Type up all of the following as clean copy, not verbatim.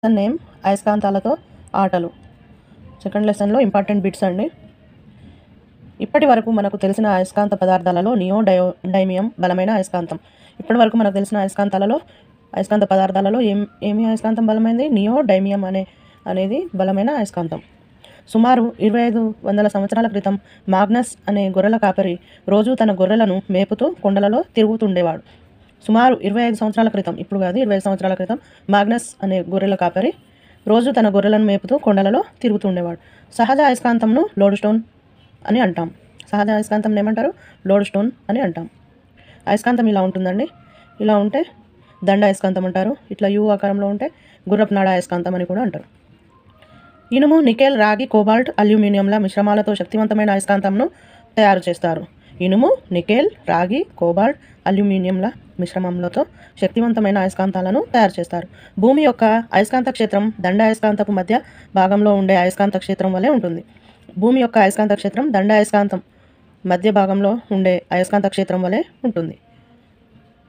Lesson name అయస్కాంతాలతో ఆటలు. Second లెసన్లో important bits అండి. ఇప్పటి వరకు మనకు తెలిసిన అయస్కాంత పదార్థాలలో డైమియం బలమైన అయస్కాంతం. ఇప్పటి వరకు మనకు తెలిసిన అయస్కాంత పదార్థాలలో ఏమి అయస్కాంతం బలమైనది? డైమియం అనేది బలమైన అయస్కాంతం. సుమారు 2500 సంవత్సరాల క్రితం మాగ్నస్ అనే గొర్రెల కాపరి రోజు తన గొర్రెలను మేపుతూ కొండలలో తిరుగుతుండేవాడు. సుమారు 25 సంవత్సరాల క్రితం, ఇప్పుడు కాదు, 25 సంవత్సరాల క్రితం మాగ్నస్ అనే గొర్రెల కాపరి రోజు తన గొర్రెలను మేపుతూ కొండలలో తిరుగుతుండేవాడు. సహజ అయస్కాంతంను లోడ్ స్టోన్ అని అంటాం. సహజ అయస్కాంతం ఏమంటారు? లోడ్ స్టోన్ అని అంటాం. అయస్కాంతం ఇలా ఉంటుందండి. ఇలా ఉంటే దండ అయస్కాంతం అంటారు. ఇట్లా యు ఆకారంలో ఉంటే గుర్రపు నాడ అయస్కాంతం అని కూడా అంటారు. ఇనుము, నికెల్, రాగి, కోబాల్ట్, అల్యూమినియంల మిశ్రమాలతో శక్తివంతమైన అయస్కాంతంను తయారు చేస్తారు. ఇనుము, నికెల్, రాగి, కోబాల్ట్, అల్యూమినియంల మిశ్రమంలతో శక్తివంతమైన అయస్కాంతాలను తయారు చేస్తారు. భూమి యొక్క అయస్కాంత క్షేత్రం దండ అయస్కాంతపు మధ్య భాగంలో ఉండే అయస్కాంత క్షేత్రం వలె ఉంటుంది. భూమి యొక్క అయస్కాంత క్షేత్రం దండ అయస్కాంతం మధ్య భాగంలో ఉండే అయస్కాంత క్షేత్రం వలె ఉంటుంది.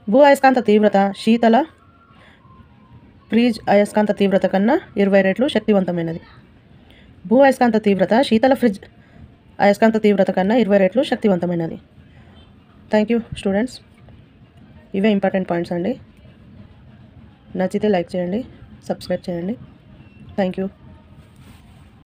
భూ అయస్కాంత తీవ్రత శీతల ఫ్రిజ్ అయస్కాంత తీవ్రత కన్నా 20 రెట్లు శక్తివంతమైనది. భూ అయస్కాంత తీవ్రత శీతల ఫ్రిజ్ అయస్కాంత తీవ్రత కన్నా 20 రెట్లు శక్తివంతమైనది. Thank you students. ఇవే ఇంపార్టెంట్ పాయింట్స్ అండి. నచ్చితే లైక్ చేయండి, సబ్స్క్రైబ్ చేయండి. Thank you.